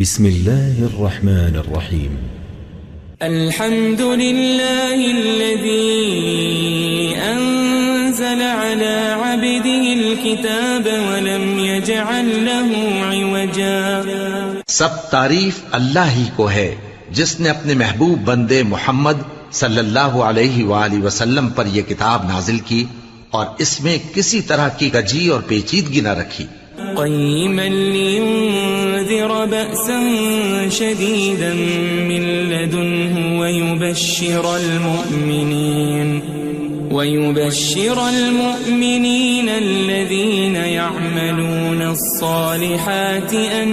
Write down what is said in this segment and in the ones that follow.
بسم الله الرحمن الرحيم. الحمد لله الذي أنزل على عبده الكتاب ولم يجعل له عوجا. سب تعریف اللہ ہی کو ہے جس نے اپنے محبوب بندے محمد صلی اللہ علیہ وآلہ وسلم پر یہ کتاب نازل کی اور اس میں کسی طرح کی کجی اور پیچیدگی نہ رکھی. قيما لينذر بأسا شديدا من لدنه ويبشر المؤمنين الذين يعملون الصالحات أن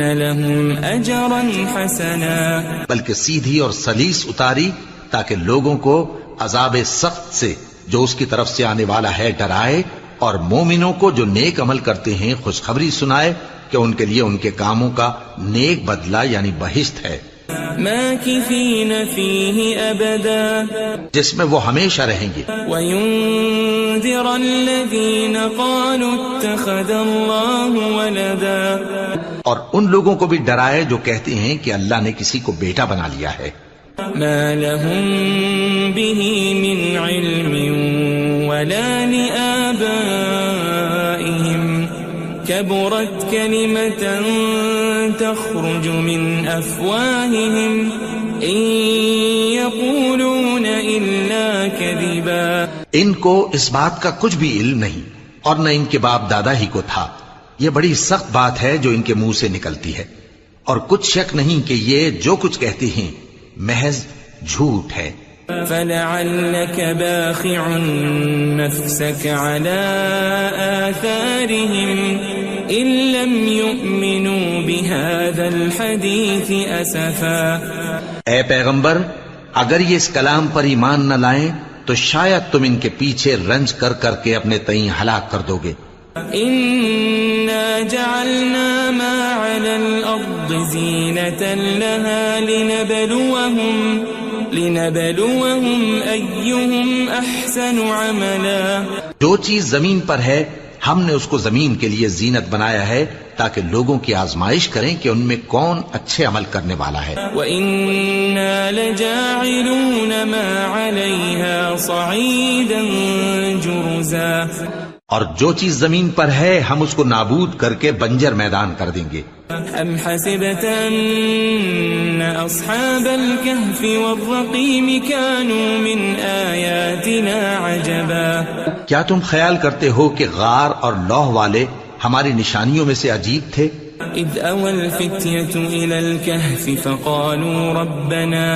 لهم أجرا حسنا. بلکہ سیدھی اور سلیس اتاری تاکہ لوگوں کو عذاب سخت سے جو اس کی طرف سے آنے والا ہے ڈرائے، اور مومنوں کو جو نیک عمل کرتے ہیں خوشخبری سنائے کہ ان کے لیے ان کے کاموں کا نیک بدلہ یعنی بہشت ہے، ماکثین فیہ ابدا، جس میں وہ ہمیشہ رہیں گے. وینذر الذین قالوا اتخذ اللہ ولدا، اور ان لوگوں کو بھی ڈرائے جو کہتے ہیں کہ اللہ نے کسی کو بیٹا بنا لیا ہے. ما لهم به من علم ولا لآبائهم كبرت كلمة تخرج من أفواههم إن يقولون إلا كذبا. ان کو اس بات کا کچھ بھی علم نہیں اور نہ ان کے باپ دادا ہی کو تھا. یہ بڑی سخت بات ہے جو ان کے منہ سے نکلتی ہے، اور کچھ شک نہیں کہ یہ جو کچھ کہتے ہیں محض جھوٹ ہے. فلعلك باخع نفسك على آثارهم إن لم يؤمنوا بهذا الحديث أسفا. اے پیغمبر، اگر یہ اس کلام پر ایمان نہ لائیں تو شاید تم ان کے پیچھے رنج کر کر کے اپنے تئیں ہلاک کر دو گے. إنا جعلنا ما على الأرض زينة لها لنبلوهم أيهم أحسن عملا. جو چیز زمین پر ہے ہم نے اس کو زمین کے لیے زینت بنایا ہے تاکہ لوگوں کی آزمائش کریں کہ ان میں کون اچھے عمل کرنے والا ہے. وَإِنَّا لَجَاعِلُونَ مَا عَلَيْهَا صَعِيدًا جُرُزًا. اور جو چیز زمین پر ہے ہم اس کو نابود کر کے بنجر میدان کر دیں گے. أَمْ حَسِبْتَ أَنَّ أَصْحَابَ الْكَهْفِ وَالرَّقِيمِ كَانُوا مِنْ آيَاتِنَا عَجَبًا. کیا تم خیال کرتے ہو کہ غار اور لوح والے ہماری نشانیوں میں سے عجیب تھے؟ إِذْ أَوَى الْفِتْيَةُ إِلَى الْكَهْفِ فَقَالُوا رَبَّنَا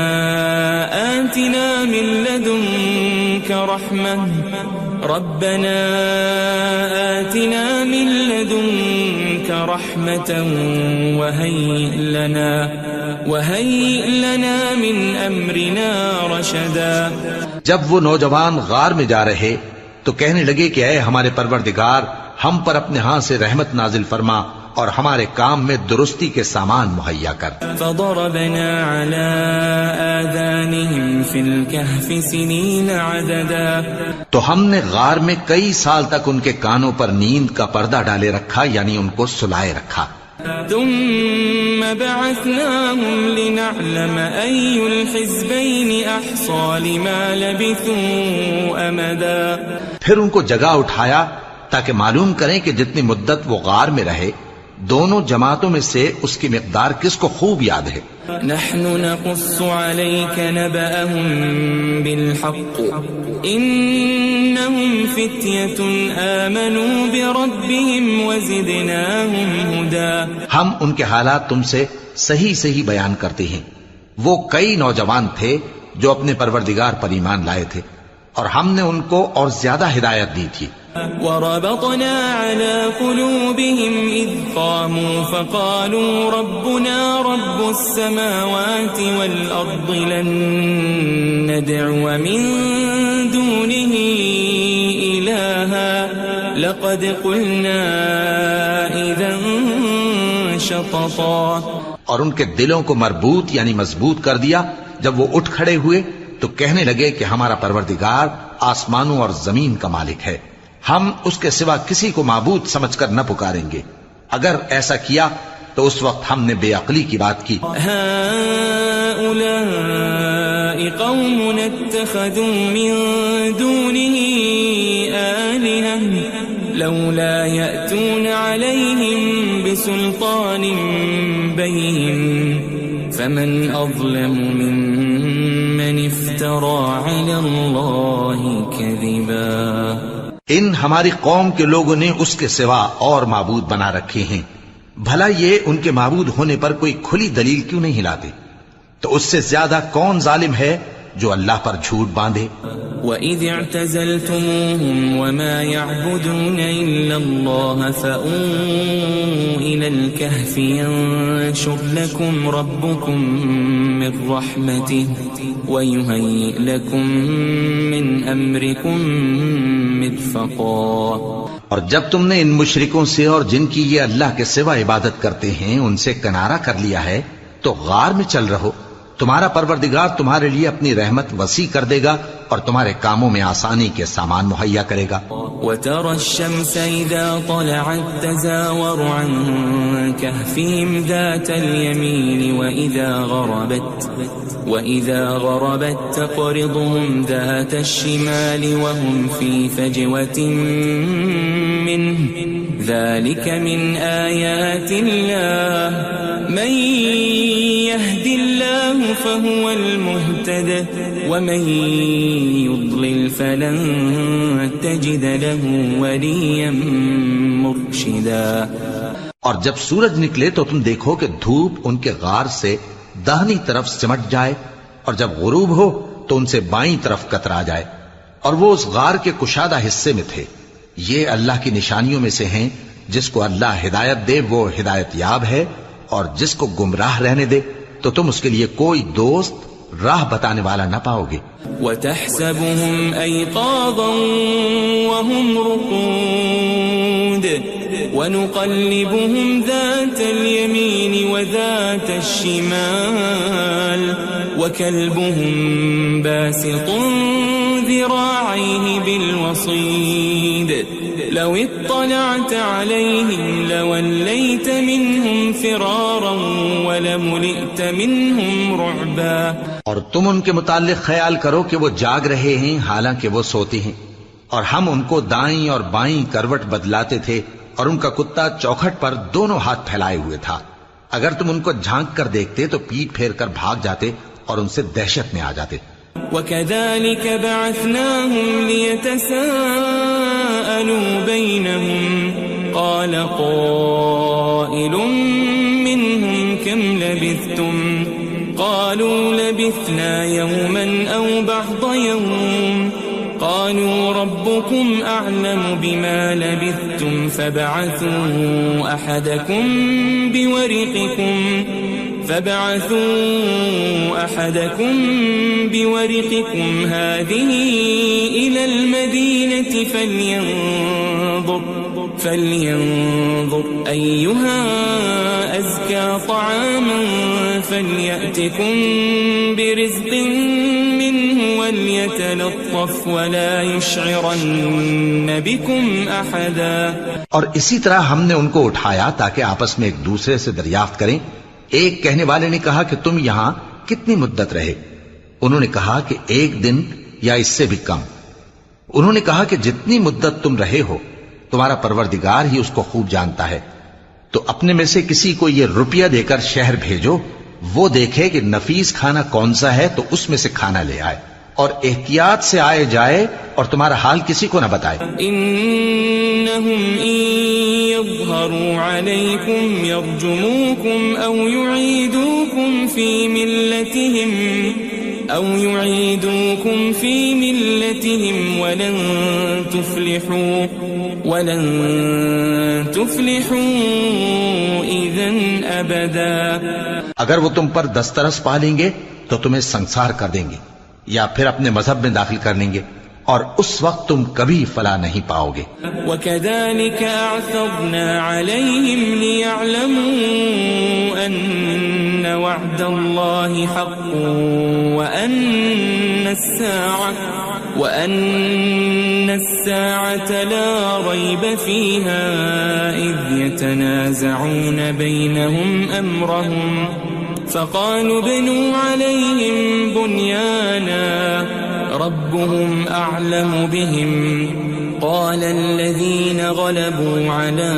آتِنَا مِنْ لَدُنْكَ رَحْمَةً وَهَيِّئْ لَنَا مِنْ أَمْرِنَا رَشَدًا. جب وہ نوجوان غار میں جا رہے تو کہنے لگے کہ اے ہمارے پروردگار، ہم پر اپنے ہاں سے رحمت نازل فرما اور ہمارے کام میں درستی کے سامان مہیا کر. فضربنا على آذانهم في الكهف سنين عددا. تو ہم نے غار میں کئی سال تک ان کے کانوں پر نیند کا پردہ ڈالے رکھا، یعنی ان کو سلائے رکھا. ثم بعثناهم لنعلم أي الحزبين أحصى لما لبثوا أمدا. پھر ان کو جگہ اٹھایا تاکہ معلوم کریں کہ جتنی مدت وہ غار میں رہے دونوں جماعتوں میں سے اس کی مقدار کس کو خوب یاد ہے. نحن نقص عليك نبأهم بالحق إنهم فتية آمنوا بربهم وزدناهم هدى. ہم ان کے حالات تم سے صحیح صحیح بیان کرتے ہیں. وہ کئی نوجوان تھے جو اپنے پروردگار پر ایمان لائے تھے اور ہم نے ان کو اور زیادہ ہدایت دی تھی. وربطنا على قلوبهم إذ قاموا فقالوا ربنا رب السماوات والأرض لن ندعو من دونه إلها لقد قلنا إذا شططا. اور ان کے دلوں کو مربوط یعنی مضبوط کر دیا. جب وہ اٹھ کھڑے ہوئے تو کہنے لگے کہ ہمارا پروردگار آسمانوں اور زمین کا مالک ہے، ہم اس کے سوا کسی کو معبود سمجھ کر نہ پکاریں گے. اگر ایسا کیا تو اس وقت ہم نے بے عقلی کی بات کی. هؤلاء قوم اتخذوا من دونه آلهة لولا يأتون عليهم بسلطان بين فمن أظلم ممن افترى على الله كذبا. ان ہماری قوم کے لوگوں نے اس کے سوا اور معبود بنا رکھے ہیں. بھلا یہ ان کے معبود ہونے پر کوئی کھلی دلیل کیوں نہیں لاتے؟ تو اس سے زیادہ کون ظالم ہے جو اللہ پر جھوٹ باندھے؟ وَإِذِ اعْتَزَلْتُمُوهُمْ وَمَا يَعْبُدُونَ إِلَّا اللَّهَ فَأْوُوا إِلَى الْكَهْفِ يَنشُرْ لَكُمْ رَبُّكُمْ مِنْ رَحْمَتِهِ وَيُهَيِّئْ لَكُمْ مِنْ أَمْرِكُمْ مِرْفَقًا. اور جب تم نے ان مشرکوں سے اور جن کی یہ اللہ کے سوا عبادت کرتے ہیں ان سے کنارہ کر لیا ہے تو غار میں چل رہو. تمہارا پروردگار تمہارے لیے اپنی رحمت وسیع کر دے گا اور تمہارے کاموں میں آسانی کے سامان مہیا کرے گا. وَتَرَى الشَّمْسَ إِذَا طَلَعَتْ تَزَاوَرُ عَنْ كَهْفِهِمْ ذَاتَ الْيَمِينِ وَإِذَا غَرَبَتْ تَقْرِضُهُمْ ذَاتَ الشِّمَالِ وَهُمْ فِي فَجْوَةٍ مِّنْهُ ذَلِكَ مِنْ آيَاتِ اللَّهِ مَنْ يَهْدِ اللَّهُ فَهُوَ الْمُهْتَدِ وَمَنْ يُضْلِلْ فَلَنْ تَجِدَ لَهُ وَلِيًّا مُرْشِدًا. اور جب سورج نکلے تو تم دیکھو کہ دھوپ ان کے غار سے داہنی طرف سمٹ جائے اور جب غروب ہو تو ان سے بائیں طرف کترا جائے اور وہ اس غار کے کشادہ حصے میں تھے. یہ اللہ کی نشانیوں میں سے ہیں. جس کو اللہ ہدایت دے وہ ہدایت یاب ہے اور جس کو گمراہ رہنے دے تو تم اس کے لیے کوئی دوست راہ بتانے والا نہ پاؤ گے. وَتَحْسَبُهُمْ أَيْقَاظًا وَهُمْ رُقُودٌ وَنُقَلِّبُهُمْ ذَاتَ الْيَمِينِ وَذَاتَ الشِّمَالِ وَكَلْبُهُمْ بَاسِطٌ ذِرَاعَيْهِ بِالْوَصِيدِ لَوِ اطَّلَعْتَ عَلَيْهِمْ لَوَلَّيْتَ مِنْهُمْ فِرَارًا وَلَمُلِئْتَ مِنْهُمْ رُعْبًا. اور تم ان کے متعلق خیال کرو کہ وہ جاگ رہے ہیں حالانکہ وہ سوتے ہیں اور ہم ان کو دائیں اور بائیں کروٹ بدلاتے تھے اور ان کا کتا چوکھٹ پر دونوں ہاتھ پھیلائے ہوئے تھا. اگر تم ان کو جھانک کر دیکھتے تو پیٹ پھیر کر بھاگ جاتے اور ان سے دہشت میں آ جاتے. وَكَذَلِكَ بَعَثْنَاهُمْ لِيَتَسَاءَلُوا بَيْنَهُمْ قَالَ قَائِلٌ مِّنْهُمْ كَمْ لَبِثْتُمْ قَالُوا لَبِثْنَا يَوْمًا أَوْ بَعْضَ يَوْمٍ قَالُوا رَبُّكُمْ أَعْلَمُ بِمَا لَبِثْتُمْ فَابْعَثُوا أَحَدَكُمْ بِوَرِقِكُمْ هَذِهِ إِلَى الْمَدِينَةِ فَلْيَنظُرْ أَيُّهَا أَزْكَى طَعَامًا فَلْيَأْتِكُمْ بِرِزْقٍ مِّنْهُ وَلْيَتَلَطَّفْ وَلَا يُشْعِرَنَّ بِكُمْ أَحَدًا. اور اسی طرح ہم نے ان کو اٹھایا تاکہ آپس میں ایک دوسرے سے دریافت کریں. ایک کہنے والے نے کہا کہ تم یہاں کتنی مدت رہے؟ انہوں نے کہا کہ 1 دن یا اس سے بھی کم. انہوں نے کہا کہ جتنی مدت تم رہے ہو تمہارا پروردگار ہی اس کو خوب جانتا ہے. تو اپنے میں سے کسی کو یہ روپیہ دے کر شہر بھیجو، وہ دیکھے کہ نفیس کھانا کون سا ہے تو اس میں سے کھانا لے آئے اور احتیاط سے آئے جائے اور تمہارا حال کسی کو نہ بتائے. انہم ان یظہروا علیکم یرجموکم او یعیدوکم فی ملتہم ولن تفلحوا اذن ابدا. اگر وہ تم پر دسترس پا لیں گے تو تمہیں سنسار کر دیں گے یا پھر اپنے مذہب میں داخل کر لیں گے اور اس وقت تم کبھی فلاح نہیں پاؤ گے. وَكَذَلِكَ أَعْثَرْنَا عَلَيْهِمْ لِيَعْلَمُوا أَنَّ وَعْدَ اللَّهِ حَقٌّ وَأَنَّ الساعة لا ريب فيها إذ يتنازعون بينهم أمرهم فقالوا ابنوا عليهم بنيانا ربهم أعلم بهم قال الذين غلبوا على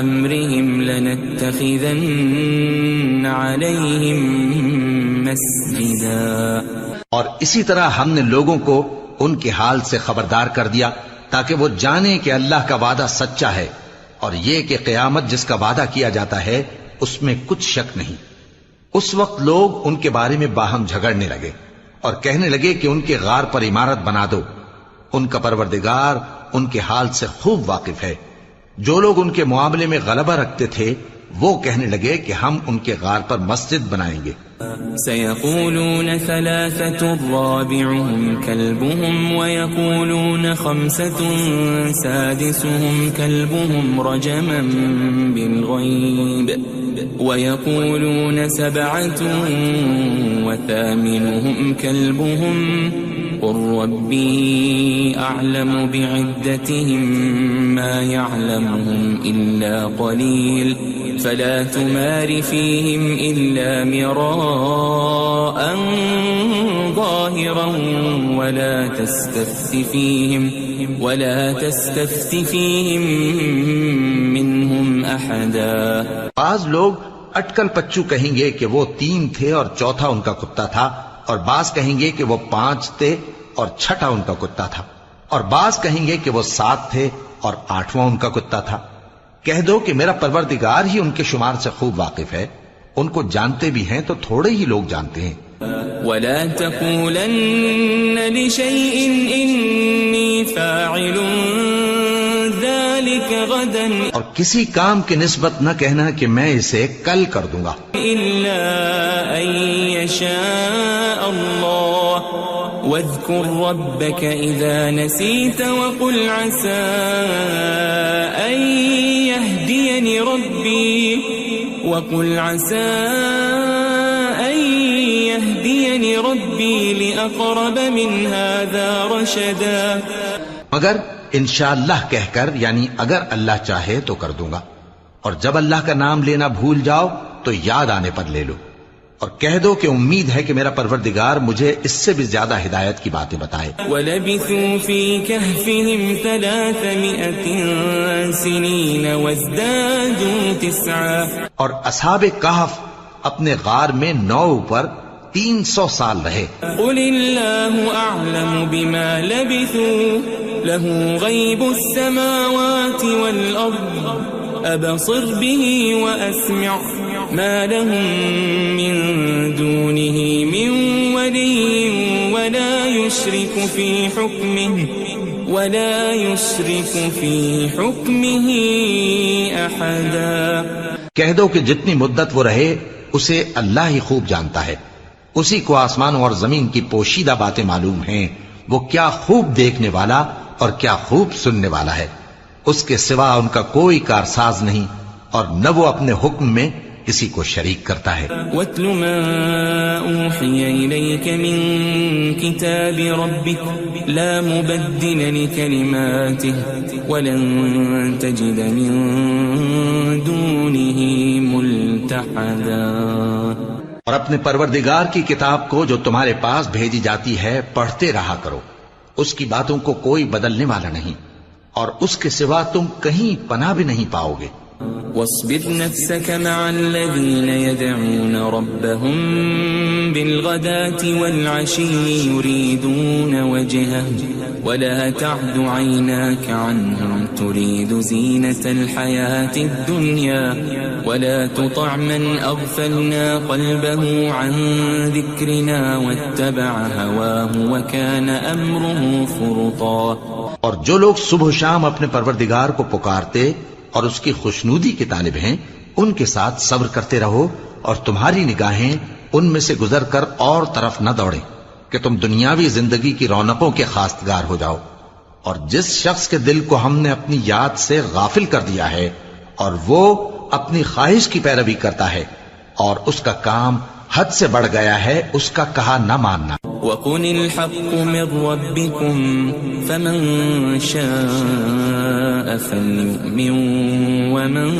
أمرهم لنتخذن عليهم مسجدا. اور اسی طرح ہم نے لوگوں کو ان کے حال سے خبردار کر دیا تاکہ وہ جانیں کہ اللہ کا وعدہ سچا ہے اور یہ کہ قیامت جس کا وعدہ کیا جاتا ہے اس میں کچھ شک نہیں. اس وقت لوگ ان کے بارے میں باہم جھگڑنے لگے اور کہنے لگے کہ ان کے غار پر عمارت بنا دو. ان کا پروردگار ان کے حال سے خوب واقف ہے. جو لوگ ان کے معاملے میں غلبہ رکھتے تھے وہ کہنے لگے کہ ہم ان کے غار پر مسجد بنائیں گے. سيقولون ثلاثة رابعهم كلبهم ويقولون خمسة سادسهم كلبهم رجما بالغيب ويقولون سبعة وثامنهم كلبهم قل ربي أعلم بعدتهم ما يعلمهم إلا قليل فلا تمار فيهم إلا مراء ظاهرا ولا تستفت فيهم منهم أحدا. بعض لوگ اٹکل پچو کہیں گے کہ وہ 3 تھے اور چوتھا ان کا کتا تھا، اور بعض کہیں گے کہ وہ 5 تھے اور چھٹا ان کا کتا تھا، اور بعض کہیں گے کہ وہ 7 تھے اور 8واں ان کا کتا تھا. کہہ دو کہ میرا پروردگار ہی ان کے شمار سے خوب واقف ہے. ان کو جانتے بھی ہیں تو تھوڑے ہی لوگ جانتے ہیں. ولا تقولن لشيء إني فاعل ذلك غدا اور کسی کام کی نسبت نہ کہنا کہ میں اسے کل کر دوں گا إلا أن يشاء الله واذكر ربك إذا نسيت وقل عسى أن يهديني ربي لأقرب من هذا رشدا. مگر انشاءاللہ کہہ کر، یعنی اگر اللہ چاہے تو کر دوں گا، اور جب اللہ کا نام لینا بھول جاؤ تو یاد آنے پر لے لو، اور کہہ دو کہ امید ہے کہ میرا پروردگار مجھے اس سے بھی زیادہ ہدایت کی باتیں بتائے. وَلَبِثُوا فِي كَهْفِهِمْ 300 سِنِينَ وَازْدَادُوا 9. اور اصحاب کہف اپنے غار میں 9 پر 300 سال رہے. قُلِ اللَّهُ أَعْلَمُ بِمَا لَبِثُوا لَهُ غَيْبُ السَّمَاوَاتِ وَالْأَرْضِ أَبْصِرْ بِهِ وَأَسْمِعْ مَا لَهُم مِّن دُونِهِ مِن وَلِيٍّ وَلَا يُشْرِكُ فِي حُكْمِهِ أَحَدًا. کہہ دو کہ جتنی مدت وہ رہے اسے اللہ ہی خوب جانتا ہے. اسی کو آسمانوں اور زمین کی پوشیدہ باتیں معلوم ہیں. وہ کیا خوب دیکھنے والا اور کیا خوب سننے والا ہے. اس کے سوا ان کا کوئی کارساز نہیں، اور نہ وہ اپنے حکم میں کسی کو شریک کرتا ہے. وَاتْلُ مَا أُوحِيَ إِلَيْكَ مِن كِتَابِ رَبِّكَ لَا مُبَدِّلَ لِكَلِمَاتِهِ وَلَن تَجِدَ مِن دُونِهِ مُلْتَحَدًا. اور اپنے پروردگار کی کتاب کو جو تمہارے پاس بھیجی جاتی ہے پڑھتے رہا کرو. اس کی باتوں کو کوئی بدلنے والا نہیں، اور اس کے سوا تم کہیں پناہ بھی نہیں پاؤ گے. واصبر نفسك مع الذين يدعون ربهم بالغداة والعشي يريدون وجهه ولا تعد عيناك عنهم تريد زينة الحياة الدنيا ولا تطع من أغفلنا قلبه عن ذكرنا واتبع هواه وكان أمره فرطا. اور جو لوگ صبح و شام اپنے پروردگار کو پکارتے اور اس کی خوشنودی کے طالب ہیں ان کے ساتھ صبر کرتے رہو، اور تمہاری نگاہیں ان میں سے گزر کر اور طرف نہ دوڑیں کہ تم دنیاوی زندگی کی رونقوں کے خواستگار ہو جاؤ. اور جس شخص کے دل کو ہم نے اپنی یاد سے غافل کر دیا ہے اور وہ اپنی خواہش کی پیروی کرتا ہے اور اس کا کام حد سے بڑھ گیا ہے، اس کا کہا نہ ماننا. وقل الحق من ربكم فمن شاء فليؤمن ومن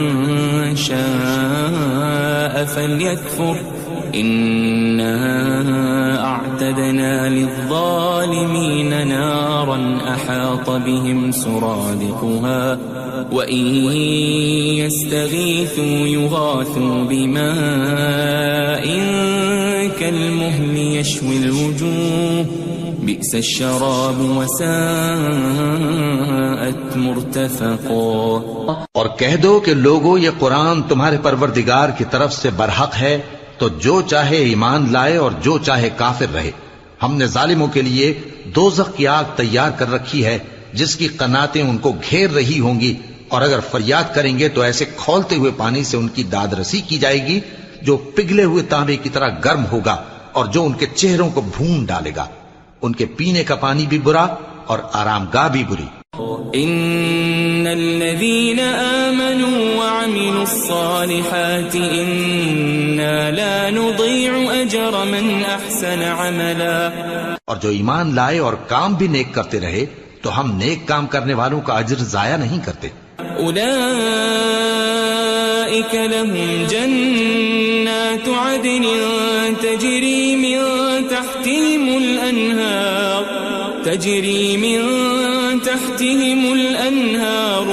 شاء فليكفر إنا أعتدنا للظالمين نارا أحاط بهم سرادقها وإن يستغيثوا يغاثوا بماء كالمهل يشوي الوجوه بئس الشراب وساءت مرتفقا. اور کہہ دو کہ لوگو یہ قرآن تمہارے پروردگار کی طرف سے برحق ہے، تو جو چاہے ایمان لائے اور جو چاہے کافر رہے. ہم نے ظالموں کے لیے دوزخ کی آگ تیار کر رکھی ہے جس کی قناتیں ان کو گھیر رہی ہوں گی، اور اگر فریاد کریں گے تو ایسے کھولتے ہوئے پانی سے ان کی داد رسی کی جائے گی جو پگھلے ہوئے تانبے کی طرح گرم ہوگا اور جو ان کے چہروں کو بھون ڈالے گا. ان کے پینے کا پانی بھی برا اور آرام گاہ بھی بری. ان الذين آمنوا وعملوا الصالحات انا لا نضيع اجر من احسن عملا. اور جو ایمان لائے اور کام بھی نیک کرتے رہے تو ہم نیک کام کرنے والوں کا اجر ضائع نہیں کرتے. اولئك لهم جنات عدن تجري من تحتهم الأنهار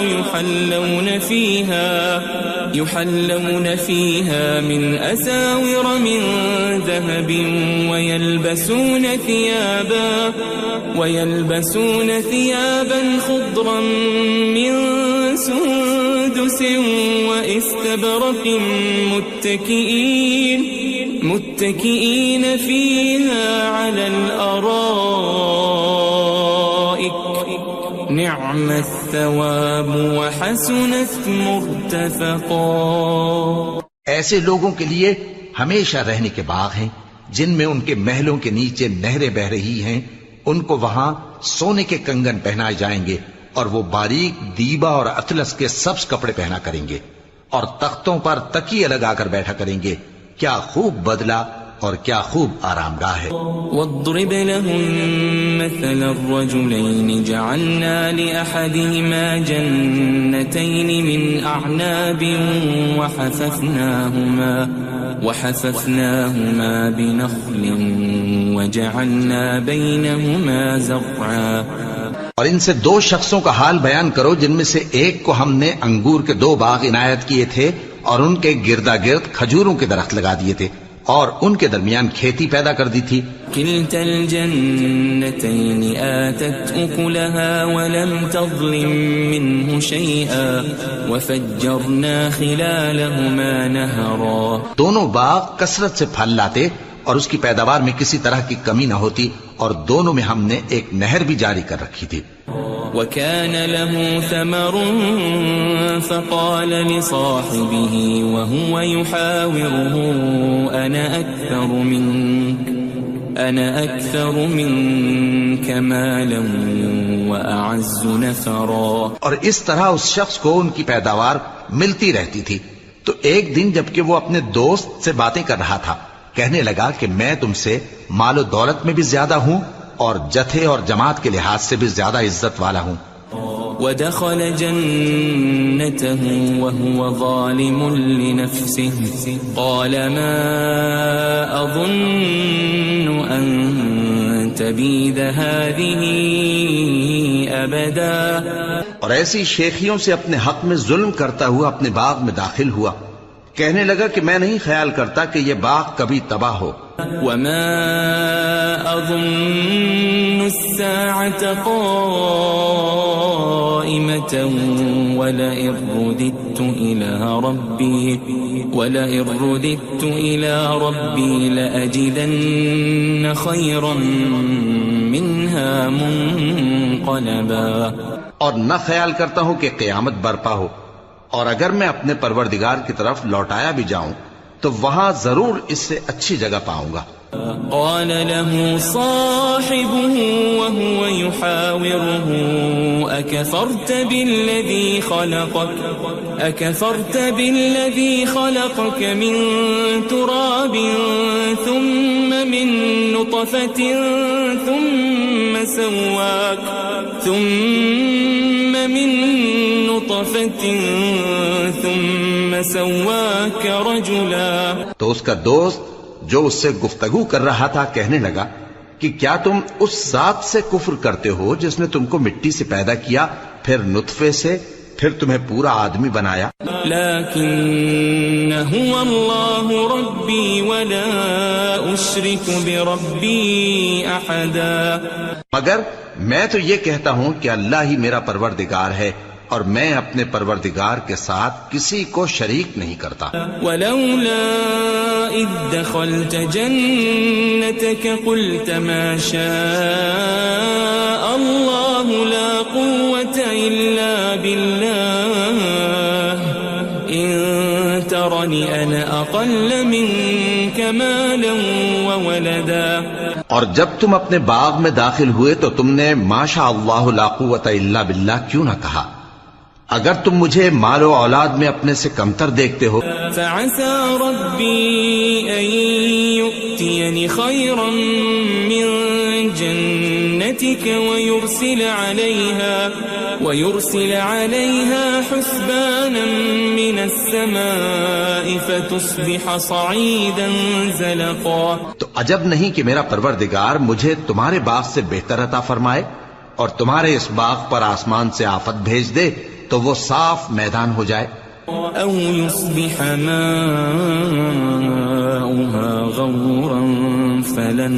يحلون فيها من أساور من ذهب ويلبسون ثيابا خضرا من سندس واستبرق متكئين فيها على الأرائك نعم الثواب وحسنت مرتفقا. ایسے لوگوں کے لیے ہمیشہ رہنے کے باغ ہیں جن میں ان کے محلوں کے نیچے نہریں بہ رہی ہیں. ان کو وہاں سونے کے کنگن پہنائے جائیں گے اور وہ باریک دیبا اور اطلس کے سبز کپڑے پہنا کریں گے اور تختوں پر تکیے لگا کر بیٹھا کریں گے. کیا خوب بدلہ اور کیا خوب آرام گاہ ہے. واضرب لهم مثل الرجلين جعلنا لأحدهما جنتين من أعناب وحففناهما بنخل وجعلنا بينهما زرعا. اور ان سے دو شخصوں کا حال بیان کرو جن میں سے ایک کو ہم نے انگور کے 2 باغ عنایت کیے تھے اور ان کے گردا گرد کھجوروں کے درخت لگا دیے تھے اور ان کے درمیان کھیتی پیدا کر دی تھی. كلتا الجنتين آتت أكلها ولم تظلم منه شيئا وفجرنا خلالهما نهرا. دونوں باغ کثرت سے پھل لاتے اور اس کی پیداوار میں کسی طرح کی کمی نہ ہوتی اور دونوں میں ہم نے ایک نہر بھی جاری کر رکھی تھی. وكان له ثمر فقال لصاحبه وهو يحاوره أنا أكثر منك مالا وأعز نفرا. اور اس طرح اس شخص کو ان کی پیداوار ملتی رہتی تھی. تو ایک دن جبکہ وہ اپنے دوست سے باتیں کر رہا تھا کہنے لگا کہ میں تم سے مال و دولت میں بھی زیادہ ہوں اور جتھے اور جماعت کے لحاظ سے بھی زیادہ عزت والا ہوں. ودخل جنته وهو ظالم لنفسه قال ما أظن أن تبيد هذه أبدا. اور ایسی شیخیوں سے اپنے حق میں ظلم کرتا ہوا اپنے باغ میں داخل ہوا. کہنے لگا کہ میں نہیں خیال کرتا کہ یہ باغ کبھی تباہ ہو. وما أظن الساعة قائمة ولئن رددت إلى ربي لأجدن خيرا منها منقلبا. اور نہ خیال کرتا ہوں کہ قیامت برپا ہو اور اگر میں اپنے پروردگار کی طرف لوٹایا بھی جاؤں تو وہاں ضرور اس سے اچھی جگہ پاؤں گا. قال له صاحبه وهو يحاوره أكفرت بالذي خلقك من تراب ثم من نطفة ثم سواك رجلا. تو اس کا دوست جو اس سے گفتگو کر رہا تھا کہنے لگا کہ کیا تم اس ذات سے کفر کرتے ہو جس نے تم کو مٹی سے پیدا کیا، پھر نطفے سے، پھر تمہیں پورا آدمی بنایا؟ لیکن هو اللہ ربی ولا اشرک بربی احدا. مگر میں تو یہ کہتا ہوں کہ اللہ ہی میرا پروردگار ہے اور میں اپنے پروردگار کے ساتھ کسی کو شریک نہیں کرتا. ولولا اذ دخلت جنتك قلت ما شاء الله لا قوة الا بالله ان ترني انا اقل منك مالا وولدا. اور جب تم اپنے باغ میں داخل ہوئے تو تم نے ما شاء اللہ لا قوت الا باللہ کیوں نہ کہا؟ اگر تم مجھے مال و اولاد میں اپنے سے کمتر دیکھتے ہو. فعسى ربي أن يؤتيني خيرا من جنتك ويرسل عليها حسبانا من السماء فتصبح صعيدا زلقا. تو عجب نہیں کہ میرا پروردگار مجھے تمہارے باغ سے بہتر عطا فرمائے اور تمہارے اس باغ پر آسمان سے آفت بھیج دے تو وہ صاف میدان ہو جائے. او يصبح ماؤها غورا فلن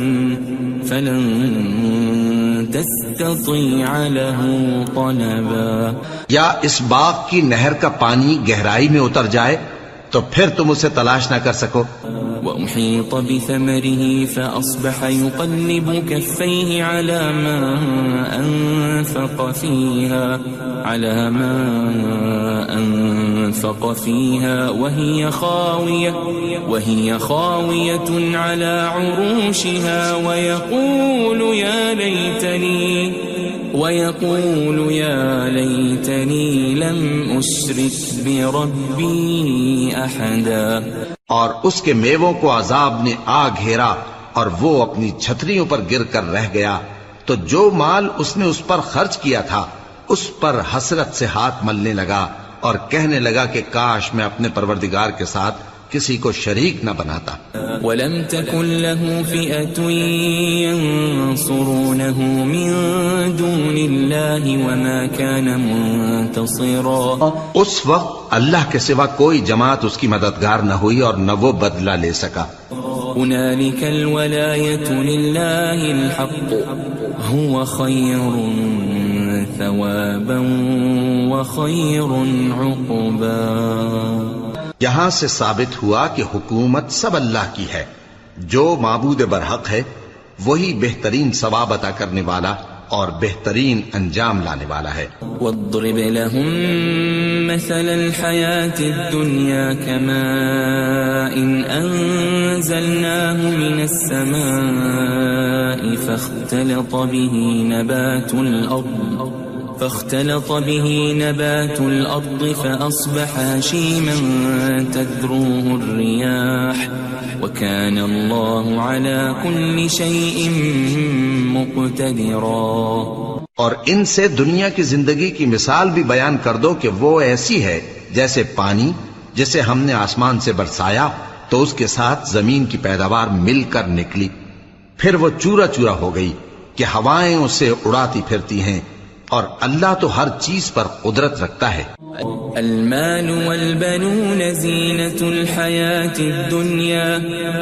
تستطيع له طلبا. یا اس باغ کی نہر کا پانی گہرائی میں اتر جائے تو پھر تم اسے تلاش نہ کر سکو. وأحيط بثمره فأصبح يقلب كفيه على ما أنفق فيها وهي خاوية على عروشها ويقول يا ليتني لم أشرك بربي أحدا. اور اس کے میووں کو عذاب نے آ گھیرا اور وہ اپنی چھتریوں پر گر کر رہ گیا، تو جو مال اس نے اس پر خرچ کیا تھا اس پر حسرت سے ہاتھ ملنے لگا اور کہنے لگا کہ کاش میں اپنے پروردگار کے ساتھ کسی کو شریک نہ بناتا. وَلَمْ تَكُنْ لَهُ فِئَةٌ يَنصُرُونَهُ مِن دُونِ اللَّهِ وَمَا كَانَ مُنتَصِرًا. اس وقت اللہ کے سوا کوئی جماعت اس کی مددگار نہ ہوئی اور نہ وہ بدلہ لے سکا. هُنَالِكَ الْوَلَایَةُ لِلَّهِ الْحَقُّ هُوَ خَيْرٌ ثَوَابًا وَخَيْرٌ عُقْبًا. یہاں سے ثابت ہوا کہ حکومت سب اللہ کی ہے، جو معبود برحق ہے وہی بہترین ثواب عطا کرنے والا اور بہترین انجام لانے والا ہے. وَاضْرِبْ لَهُم مَّثَلَ الْحَيَاةِ الدُّنْيَا كَمَاءٍ أَنزَلْنَاهُ مِنَ السَّمَاءِ فاختلط به نبات الأرض فأصبح هشيما تذروه الرياح وكان الله على كل شيء مقتدرا. اور ان سے دنیا کی زندگی کی مثال بھی بیان کر دو کہ وہ ایسی ہے جیسے پانی جسے ہم نے آسمان سے برسایا تو اس کے ساتھ زمین کی پیداوار مل کر نکلی، پھر وہ چورا چورا ہو گئی کہ ہوائیں اسے اڑاتی پھرتی ہیں، اور اللہ تو ہر چیز پر قدرت رکھتا ہے. المال والبنون زینة الحیاة الدنیا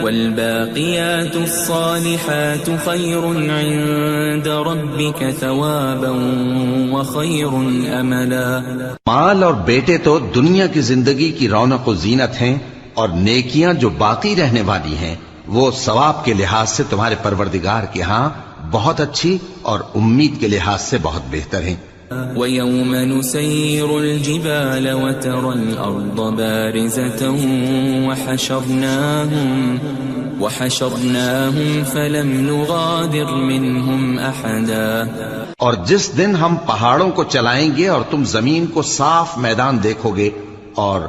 والباقیات الصالحات خیر عند ربک ثوابا وخیر املا. مال اور بیٹے تو دنیا کی زندگی کی رونق و زینت ہیں، اور نیکیاں جو باقی رہنے والی ہیں وہ ثواب کے لحاظ سے تمہارے پروردگار کے ہاں بہت اچھی اور امید کے لحاظ سے بہت بہتر ہیں. ويوم نسير الجبال وترى الأرض بارزة وحشرناهم فلم نغادر منهم أحدا. اور جس دن ہم پہاڑوں کو چلائیں گے اور تم زمین کو صاف میدان دیکھو گے اور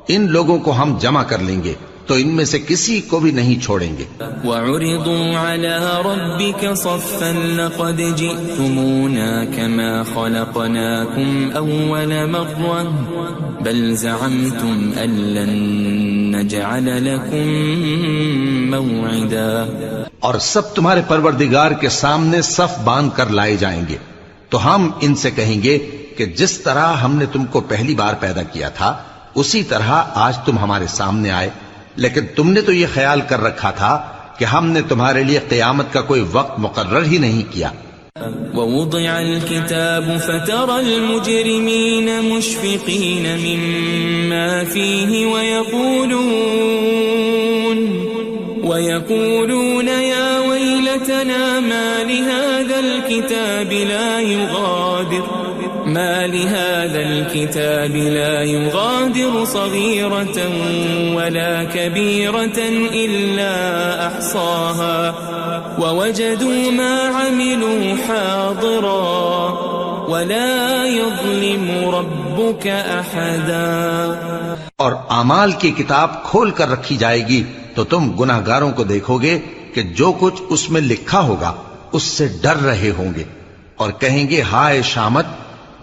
ان لوگوں کو ہم جمع کر لیں گے تو ان میں سے کسی کو بھی نہیں چھوڑیں گے. وَعُرِضُوا عَلَى رَبِّكَ صَفًّا لَقَدْ جِئْتُمُونَا كَمَا خَلَقْنَاكُمْ أَوَّلَ مَرَّةٍ بَلْ زَعَمْتُمْ أَن لَّن نَّجْعَلَ لَكُم مَّوْعِدًا. اور سب تمہارے پروردگار کے سامنے صف باندھ کر لائے جائیں گے تو ہم ان سے کہیں گے کہ جس طرح ہم نے تم کو پہلی بار پیدا کیا تھا اسی طرح آج تم ہمارے سامنے آئے، لیکن تم نے تو یہ خیال کر رکھا تھا کہ ہم نے تمہارے لیے قیامت کا کوئی وقت مقرر ہی نہیں کیا. ووضع الكتاب فترى المجرمين مشفقين مما فيه ويقولون يا ويلتنا ما لهذا الكتاب لا يغادر صغيرة ولا كبيرة إلا أحصاها ووجدوا ما عملوا حاضرا ولا يظلم ربك أحدا. اور اعمال کی کتاب کھول کر رکھی جائے گی تو تم گناہگاروں کو دیکھو گے کہ جو کچھ اس میں لکھا ہوگا اس سے ڈر رہے ہوں گے اور کہیں گے ہائے شامت،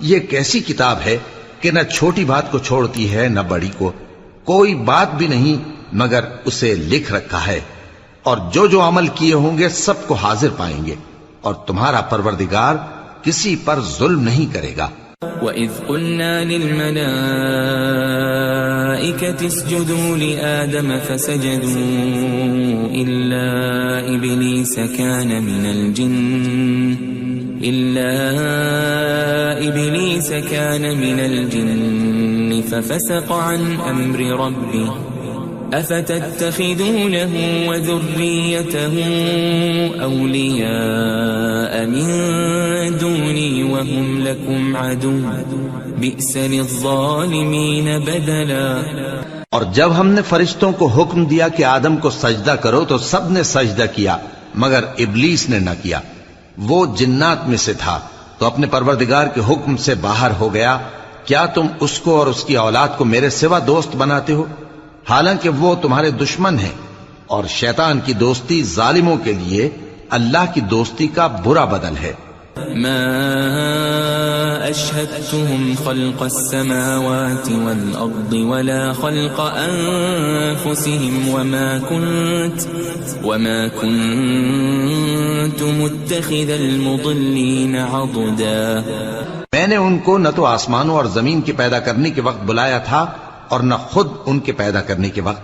یہ کیسی کتاب ہے کہ نہ چھوٹی بات کو چھوڑتی ہے نہ بڑی کو، کوئی بات بھی نہیں مگر اسے لکھ رکھا ہے، اور جو جو عمل کیے ہوں گے سب کو حاضر پائیں گے، اور تمہارا پروردگار کسی پر ظلم نہیں کرے گا. وَإِذْ قُلْنَا لِلْمَلَائِكَةِ اسْجُدُوا لِآدَمَ فَسَجَدُوا إِلَّا إِبْلِيسَ كَانَ مِنَ الْجِنِّ فَفَسَقَ عَنْ أَمْرِ رَبِّهِ أَفَتَتَّخِذُونَهُ وَذُرِّيَّتَهُ أَوْلِيَاءَ مِن دُونِي وَهُمْ لَكُمْ عَدُوٌّ بِئْسَ لِلظَّالِمِينَ بَدَلًا. اور جب ہم نے فرشتوں کو حکم دیا کہ آدم کو سجدہ کرو تو سب نے سجدہ کیا مگر ابلیس نے نہ کیا، وہ جنات میں سے تھا تو اپنے پروردگار کے حکم سے باہر ہو گیا. کیا تم اس کو اور اس کی اولاد کو میرے سوا دوست بناتے ہو حالانکہ وہ تمہارے دشمن ہیں، اور شیطان کی دوستی ظالموں کے لیے اللہ کی دوستی کا برا بدل ہے. ما أشهدتهم خلق السماوات والأرض ولا خلق أنفسهم وما كنت متخذ المضلين عضدا. میں نے ان کو نہ تو آسمانوں اور زمین کے پیدا کرنے کے وقت بلایا تھا اور نہ خود ان کے پیدا کرنے کے وقت،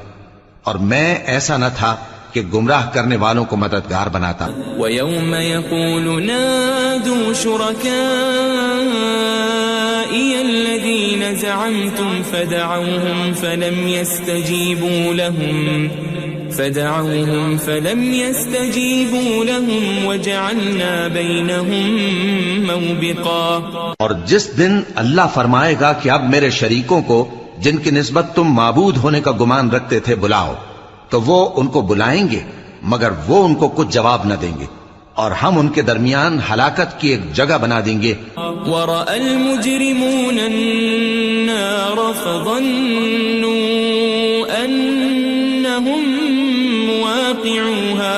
اور میں ایسا نہ تھا کہ گمراہ کرنے والوں کو مددگار بناتا. وَيَوْمَ يَقُولُ نَادُوا شُرَكَائِيَ الَّذِينَ زَعَمْتُمْ فَدَعَوْهُمْ فَلَمْ يَسْتَجِيبُوا لَهُمْ وَجَعَلْنَا بَيْنَهُمْ مَوْبِقًا. اور جس دن اللہ فرمائے گا کہ اب میرے شریکوں کو جن کی نسبت تم معبود ہونے کا گمان رکھتے تھے بلاؤ، تو وہ ان کو بلائیں گے مگر وہ ان کو کچھ جواب نہ دیں گے، اور ہم ان کے درمیان ہلاکت کی ایک جگہ بنا دیں گے. وَرَأَى الْمُجْرِمُونَ النَّارَ فَظَنُّوا أَنَّهُمْ مُوَاقِعُوهَا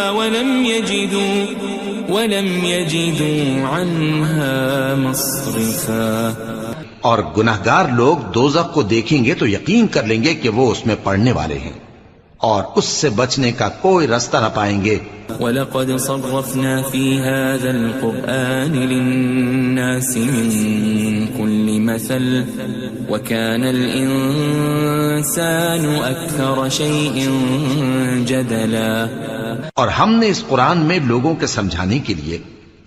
وَلَمْ يَجِدُوا عَنْهَا مَصْرِفًا. اور گناہگار لوگ دوزخ کو دیکھیں گے تو یقین کر لیں گے کہ وہ اس میں پڑنے والے ہیں اور اس سے بچنے کا کوئی رستہ نہ پائیں گے. وَلَقَدْ صَرَّفْنَا فِي هَذَا الْقُرْآنِ لِلنَّاسِ مِنْ كُلِّ مَثَلٍ وَكَانَ الْإِنسَانُ أَكْثَرَ شَيْءٍ جَدَلًا. اور ہم نے اس قرآن میں لوگوں کے سمجھانے کے لیے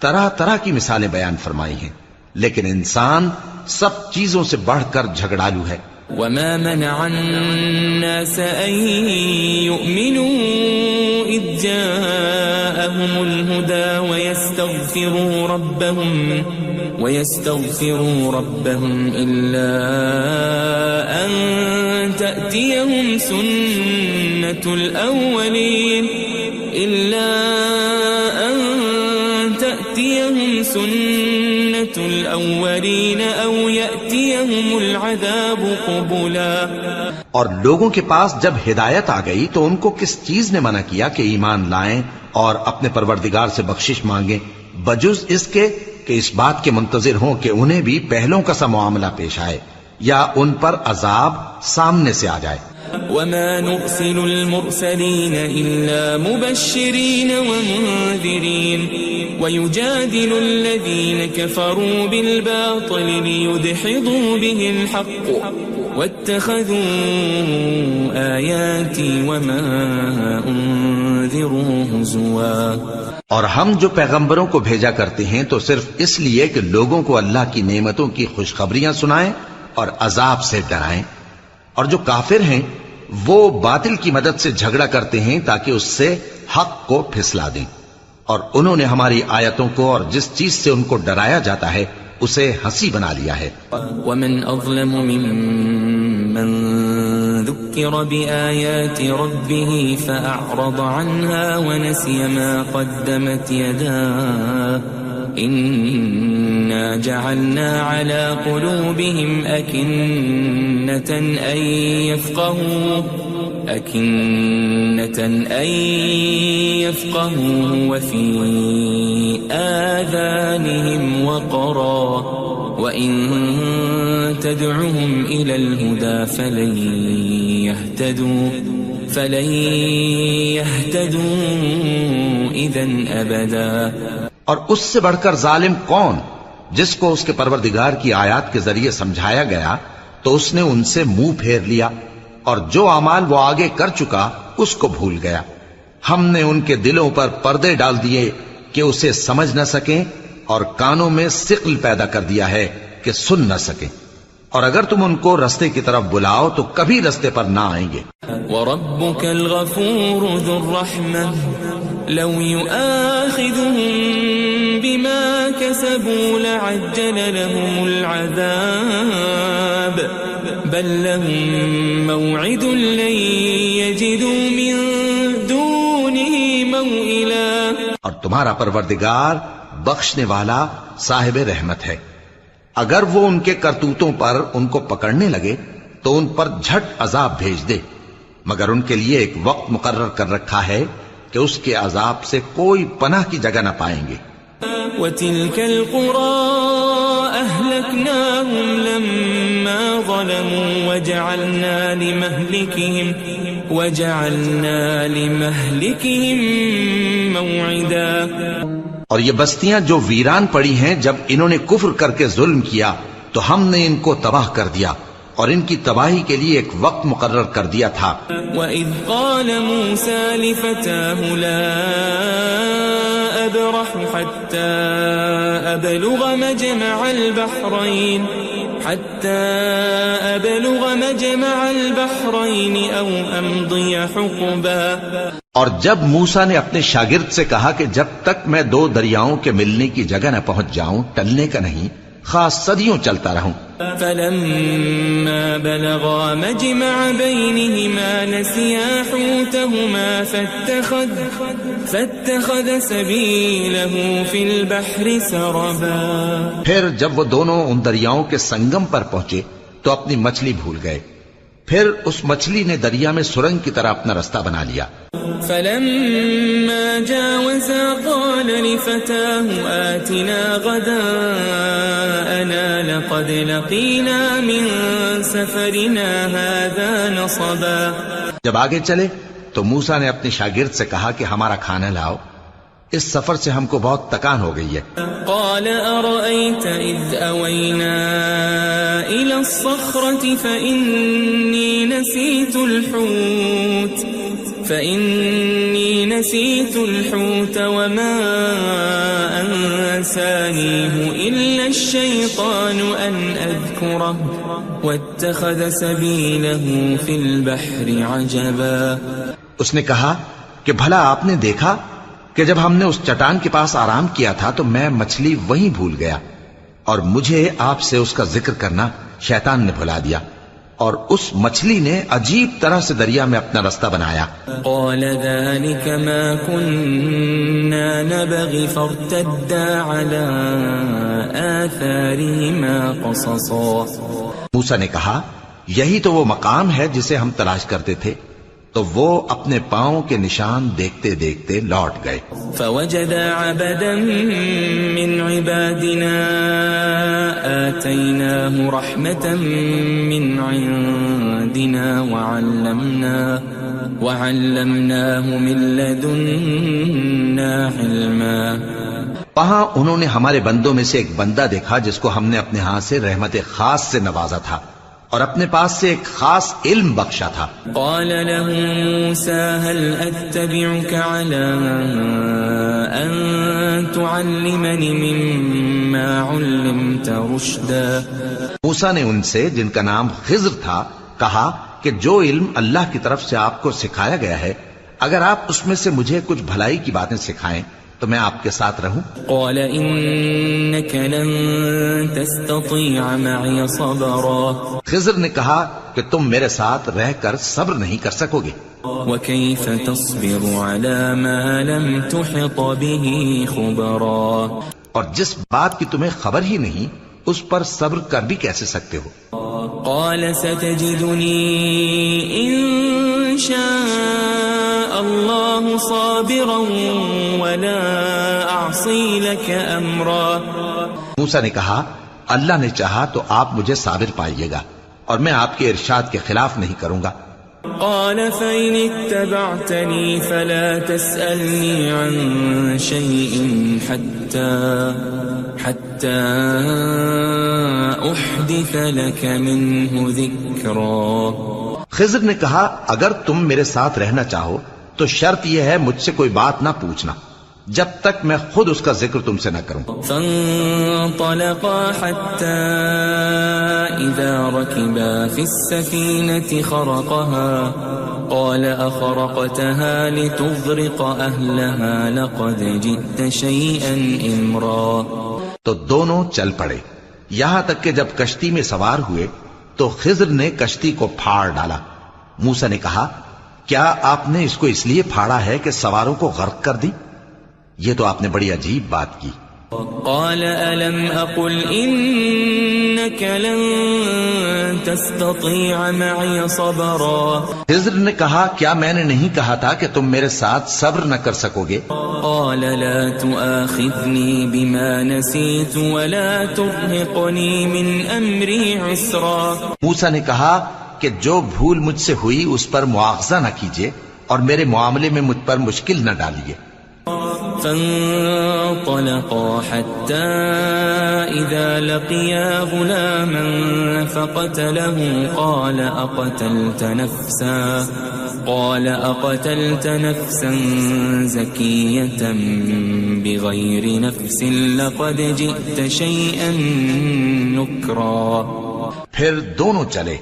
طرح طرح کی مثالیں بیان فرمائی ہیں، لیکن انسان سب چیزوں سے بڑھ کر جھگڑالو ہے. وَمَا مَنَعَ النَّاسَ أَن يُؤْمِنُوا إِذْ جَاءَهُمُ الْهُدَى ويستغفروا ربهم إلا أن تأتيهم سنة الأولين أو يأتيهم العذاب قبلا. اور لوگوں کے پاس جب ہدایت آ گئی تو ان کو کس چیز نے منع کیا کہ ایمان لائیں اور اپنے پروردگار سے بخشش مانگیں بجز اس کے کہ اس بات کے منتظر ہوں کہ انہیں بھی پہلوں کا سا معاملہ پیش آئے یا ان پر عذاب سامنے سے آ جائے. وما نرسل المرسلين إلا مبشرين ومنذرين ويجادل الذين كفروا بالباطل ليدحضوا به الحق واتخذوا آياتي وما أنذروا هزوا. اور ہم جو پیغمبروں کو بھیجا کرتے ہیں تو صرف اس لیے کہ لوگوں کو اللہ کی نعمتوں کی خوشخبریاں سنائیں اور عذاب سے ڈرائیں. اور جو کافر ہیں وہ باطل کی مدد سے جھگڑا کرتے ہیں تاکہ اس سے حق کو پھسلا دیں. اور انہوں نے ہماری آیتوں کو اور جس چیز سے ان کو ڈرایا جاتا ہے اسے ہنسی بنا لیا ہے. ومن اظلم ممن ذكر بآيات ربه فأعرض عنها ونسي ما قدمت يداه إنا جعلنا على قلوبهم أكنة أن يفقهوا وفي آذانهم وقرا وإن تدعهم إلى الهدى فلن يهتدوا إذن أبدا. اور اس سے بڑھ کر ظالم کون جس کو اس کے پروردگار کی آیات کے ذریعے سمجھایا گیا تو اس نے ان سے منہ پھیر لیا اور جو اعمال وہ آگے کر چکا اس کو بھول گیا. ہم نے ان کے دلوں پر پردے ڈال دیے کہ اسے سمجھ نہ سکیں اور کانوں میں ثقل پیدا کر دیا ہے کہ سن نہ سکیں. اور اگر تم ان کو رستے کی طرف بلاؤ تو کبھی رستے پر نہ آئیں گے. وَرَبُّكَ الْغَفُورُ ذُو الرَّحْمَةِ لَوْ يُؤَاخِذُهُم بِمَا كَسَبُوا لَعَجَّلَ لَهُمُ الْعَذَابَ بَل لَّهُم مَّوْعِدٌ لَّن يَجِدُوا مِن دُونِهِ مَوْئِلًا. اور تمہارا پروردگار بخشنے والا صاحب رحمت ہے. اگر وہ ان کے کرتوتوں پر ان کو پکڑنے لگے تو ان پر جھٹ عذاب بھیج دے مگر ان کے لیے ایک وقت مقرر کر رکھا ہے کہ اس کے عذاب سے کوئی پناہ کی جگہ نہ پائیں گے. وَتِلْكَ الْقُرَىٰ أَهْلَكْنَاهُمْ لَمَّا ظَلَمُوا وَجَعَلْنَا لِمَهْلِكِهِمْ مَوْعِدًا. اور یہ بستیاں جو ویران پڑی ہیں جب انہوں نے کفر کر کے ظلم کیا تو ہم نے ان کو تباہ کر دیا اور ان کی تباہی کے لیے ایک وقت مقرر کر دیا تھا. وَإِذْ قَالَ مُوسَى لِفَتَاهُ لَا أَبْرَحُ حَتَّى أَبْلُغَ مَجْمَعَ الْبَحْرَيْنِ أَوْ أَمْضِيَ حُقُبًا. اور جب موسیٰ نے اپنے شاگرد سے کہا کہ جب تک میں دو دریاؤں کے ملنے کی جگہ نہ پہنچ جاؤں ٹلنے کا نہیں خاص صدیوں چلتا رہوں. فَلَمَّا بَلَغَا مَجْمَعَ بَيْنِهِمَا نَسِيَا حُوتَهُمَا فَاتَّخَذَ سَبِيلَهُ فِي الْبَحْرِ سَرَبًا. پھر جب وہ دونوں ان دریاؤں کے سنگم پر پہنچے تو اپنی مچھلی بھول گئے. پھر اس مچھلی نے دریا میں سرنگ کی طرح اپنا رستہ بنا لیا. فَلَمَّا جَاوَزَا قَالَ لِفَتَاهُ آتِنَا غَدَاءَنَا لَقَدْ لَقِينَا مِن سَفَرِنَا هَذَا نَصَبًا. جب آگے چلے تو موسیٰ نے اپنے شاگرد سے کہا کہ ہمارا کھانا لاؤ اس سفر سے ہم کو بہت تکان ہو گئی ہے. قال أرأيت إذ أوينا إلى الصخرة فإني نسيت الحوت وما أنسانيه إلا الشيطان أن أذكره واتخذ سبيله في البحر عجبا. اس نے کہا کہ بھلا آپ نے دیکھا کہ جب ہم نے اس چٹان کے پاس آرام کیا تھا تو میں مچھلی وہیں بھول گیا اور مجھے آپ سے اس کا ذکر کرنا شیطان نے بھلا دیا، اور اس مچھلی نے عجیب طرح سے دریا میں اپنا رستہ بنایا۔ قال ذلك ما كنا نبغي فارتدا على آثارهما قصصا۔ موسیٰ نے کہا یہی تو وہ مقام ہے جسے ہم تلاش کرتے تھے، تو وہ اپنے پاؤں کے نشان دیکھتے دیکھتے لوٹ گئے۔ فوجد عبدا من عبادنا آتيناه رحمة من عندنا وعلمناه من لدنا علما۔ وہاں انہوں نے ہمارے بندوں میں سے ایک بندہ دیکھا جس کو ہم نے اپنے ہاں سے رحمت خاص سے نوازا تھا اور اپنے پاس سے ایک خاص علم بخشا تھا۔ قال له موسى هل أتبعك على أن تعلمني مما علمت رشدا۔ موسیٰ نے ان سے، جن کا نام خضر تھا، کہا کہ جو علم اللہ کی طرف سے آپ کو سکھایا گیا ہے، اگر آپ اس میں سے مجھے کچھ بھلائی کی باتیں سکھائیں تو میں آپ کے ساتھ رہوں۔ قال إنك لن تستطيع معي صبرا۔ خضر نے کہا کہ تم میرے ساتھ رہ کر صبر نہیں کر سکو گے۔ وكيف تصبر على ما لم تحط به خبرا۔ اور جس بات کی تمہیں خبر ہی نہیں اس پر صبر کر بھی کیسے سکتے ہو؟ قال ستجدني إن شاء الله صابرا ولا أعصي لك أمرا۔ موسیٰ نے کہا اللہ نے چاہا تو آپ مجھے صابر پائیے گا اور میں آپ کے ارشاد کے خلاف نہیں کروں گا۔ قال فإن اتبعتني فلا تسألني عن شيء حتى أحدث لك منه ذكرا۔ خضر نے کہا اگر تم میرے ساتھ رہنا چاہو تو شرط یہ ہے مجھ سے کوئی بات نہ پوچھنا جب تک میں خود اس کا ذکر تم سے نہ کروں۔ فانطلقا حتى إذا ركبا في السفينة خرقها قال أخرقتها لتغرق أهلها لقد جئت شيئا إمرا۔ تو دونوں چل پڑے، یہاں تک کہ جب کشتی میں سوار ہوئے تو خضر نے کشتی کو پھاڑ ڈالا۔ موسیٰ نے کہا کیا آپ نے اس کو اس لیے پھاڑا ہے کہ سواروں کو غرق کر دی؟ یہ تو آپ نے بڑی عجیب بات کی۔ قال ألم أقل إنك لن تستطيع معي صبرا۔ خضر نے کہا کیا میں نے نہیں کہا تھا کہ تم میرے ساتھ صبر نہ کر سکو گے؟ قال لا تؤاخذني بما نسيت ولا ترهقني من أمري عسرا۔ موسیٰ نے کہا کہ جو بھول مجھ سے ہوئی اس پر مواخذہ نہ کیجیے اور میرے معاملے میں مجھ پر مشکل نہ ڈالیے۔ فانطلقا حتى إذا لقيا غلاما فقتله قال أقتلت نفسا زكية بغير نفس لقد جئت شيئا نكرا۔ پھر دونوں چلے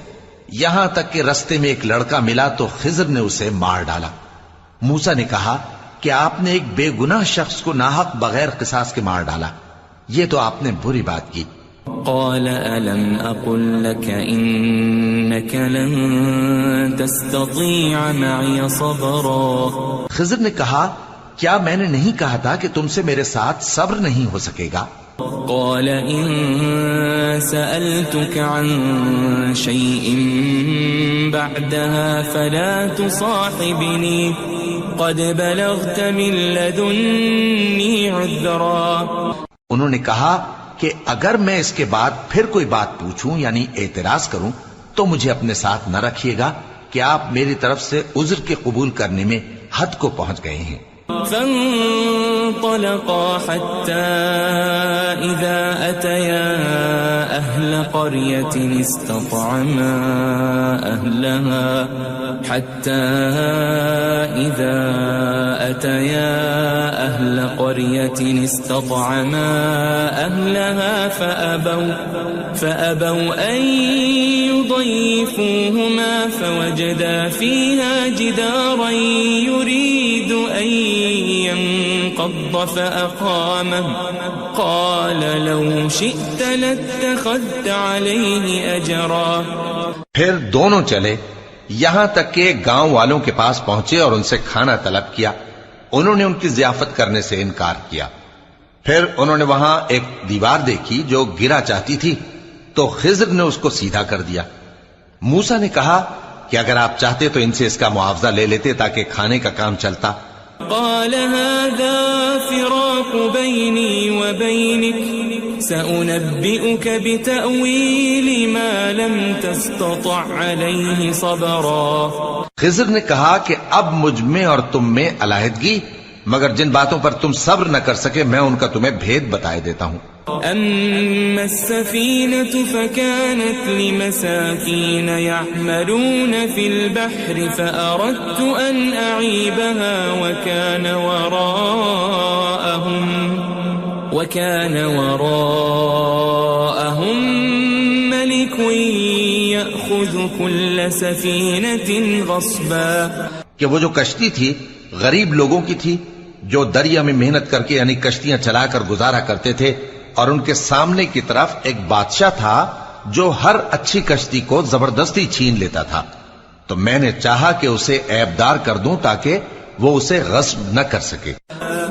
یہاں تک کہ رستے میں ایک لڑکا ملا تو خضر نے اسے مار ڈالا۔ موسیٰ نے کہا کہ آپ نے ایک بے گناہ شخص کو ناحق بغیر قصاص کے مار ڈالا، یہ تو آپ نے بری بات کی۔ قال ألم أقل لك إنك لن تستطيع معي صبرا۔ خضر نے کہا کیا میں نے نہیں کہا تھا کہ تم سے میرے ساتھ صبر نہیں ہو سکے گا؟ قال إن سألتك عن شيء بعدها فلا تصاحبني قد بلغت من لدني عذرا۔ انہوں نے کہا کہ اگر میں اس کے بعد پھر کوئی بات پوچھوں یعنی اعتراض کروں تو مجھے اپنے ساتھ نہ رکھیے گا کہ آپ میری طرف سے عذر کے قبول کرنے میں حد کو پہنچ گئے ہیں۔ فانطلقا حتى إذا أتيا أهل قرية استطعما أهلها فأبوا أن يضيفوهما فوجدا فيها جدارا يريد أن انقض فأقامه قال لو شئت لاتخذت عليه أجرا. پھر دونوں چلے یہاں تک کہ گاؤں والوں کے پاس پہنچے اور ان سے کھانا طلب کیا. انہوں نے ان کی ضیافت کرنے سے انکار کیا. پھر انہوں نے وہاں ایک دیوار دیکھی جو گرا چاہتی تھی تو خضر نے اس کو سیدھا کر دیا. موسیٰ نے کہا کہ اگر آپ چاہتے تو ان سے اس کا معاوضہ لے لیتے تاکہ کھانے کا کام چلتا. قال هذا فراق بيني وبينك سأنبئك بتأويل ما لم تستطع عليه صبرا. خضر نے کہا کہ اب مجھ میں اور تم میں علیحدگی، مگر جن باتوں پر تم صبر نہ کر سکے میں ان کا تمہیں بھید بتائے دیتا ہوں. أما السفينة فكانت لمساكين يعملون في البحر فأردت أن أعيبها وكان وراءهم ملك يأخذ كل سفينة غصبا. کہ وہ جو کشتی تھی غریب لوگوں کی تھی جو دریا میں محنت کر کے یعنی کشتیاں چلا کر گزارا کرتے تھے، اور ان کے سامنے کی طرف ایک بادشاہ تھا جو ہر اچھی کشتی کو زبردستی چھین لیتا تھا. تو میں نے چاہا کہ اسے عیبدار کر دوں تاکہ وہ اسے غصب نہ کر سکے.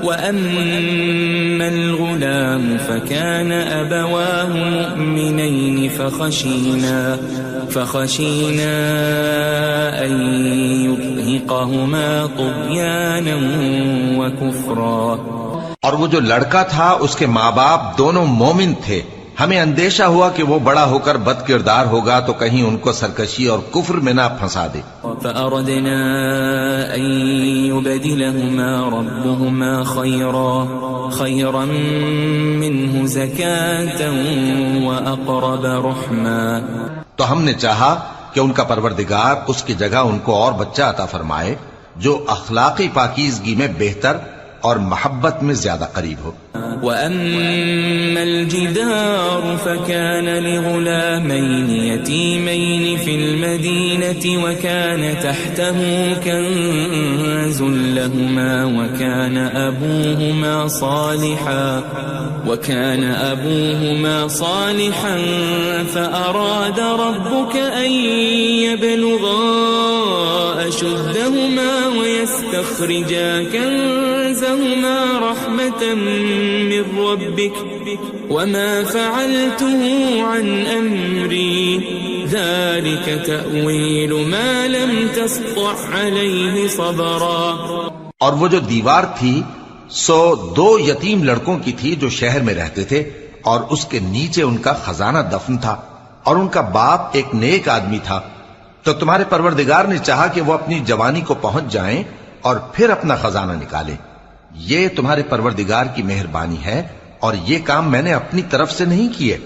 وَأَمَّا الْغُلَامُ فَكَانَ أَبَوَاهُ مُؤْمِنَيْنِ فَخَشِينَا أَن يُرْهِقَهُمَا طُغْيَانًا وَكُفْرًا. اور وہ جو لڑکا تھا اس کے ماں باپ دونوں مومن تھے، ہمیں اندیشہ ہوا کہ وہ بڑا ہو کر بد کردار ہوگا تو کہیں ان کو سرکشی اور کفر میں نہ پھنسا دے. فأردنا أن يبدلهما ربهما خيرا منه زكاة وأقرب رحما. تو ہم نے چاہا کہ ان کا پروردگار اس کی جگہ ان کو اور بچہ عطا فرمائے جو اخلاقی پاکیزگی میں بہتر اور محبت میں زیادہ قریب ہو. وَأَمَّا الْجِدَارُ فَكَانَ لِغُلَامَيْنِ يَتِيمَيْنِ فِي الْمَدِينَةِ وَكَانَ تَحْتَهُ كَنْزٌ لَهُمَا وَكَانَ أَبُوهُمَا صَالِحًا فَأَرَادَ رَبُّكَ أَنْ يَبْلُغَا أَشُدَّهُمَا وَيَسْتَخْرِجَا كَنْزَهُمَا رَحْمَةً من ربك وما فعلته عن أمري ذلك تأويل ما لم تسطع عليه صبرا. اور وہ جو دیوار تھی سو 2 یتیم لڑکوں کی تھی جو شہر میں رہتے تھے اور اس کے نیچے ان کا خزانہ دفن تھا اور ان کا باپ ایک نیک آدمی تھا. تو تمہارے پروردگار نے چاہا کہ وہ اپنی جوانی کو پہنچ جائیں اور پھر اپنا خزانہ نکالے. یہ تمہارے پروردگار کی مہربانی ہے اور یہ کام میں نے اپنی طرف سے نہیں کیے.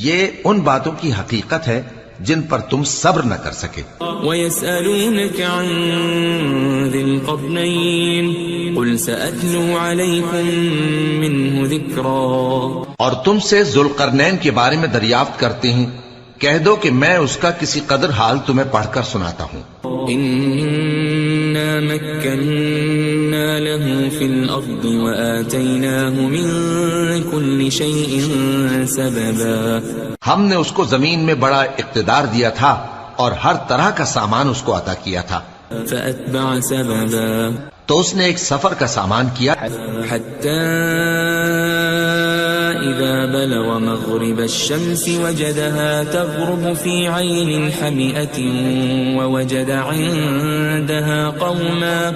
یہ ان باتوں کی حقیقت ہے جن پر تم صبر نہ کر سکے. وَيَسْأَلُونَكَ عَنْ ذِي الْقَرْنَيْنِ قُلْ سَأَتْلُو عَلَيْكُمْ مِنْهُ ذِكْرًا. اور تم سے ذوالقرنین کے بارے میں دریافت کرتے ہیں، کہہ دو کہ میں اس کا کسی قدر حال تمہیں پڑھ کر سناتا ہوں. إِنَّا مَكَّنَّا لَهُ فِي الْأَرْضِ وَآتَيْنَاهُ مِنْ كُلِّ شَيْءٍ سَبَبًا. ہم نے اس کو زمین میں بڑا اقتدار دیا تھا اور ہر طرح کا سامان اس کو عطا کیا تھا. فَأَتْبَعَ سَبَبًا. تو اس نے ایک سفر کا سامان کیا حتى إذا بلغ مغرب الشمس وجدها تغرب في عين حمئة ووجد عندها قوما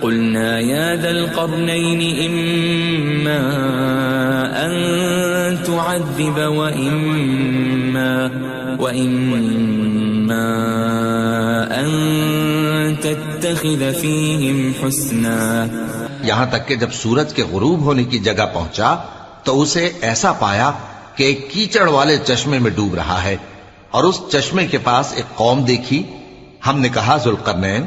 قلنا يا ذا القرنين إما أن تعذب وإما أن تتخذ فيهم حسنا. یہاں تک کہ جب سورج کے غروب ہونے کی جگہ پہنچا تو اسے ایسا پایا کہ ایک کیچڑ والے چشمے میں ڈوب رہا ہے اور اس چشمے کے پاس ایک قوم دیکھی. ہم نے کہا ذوالقرنین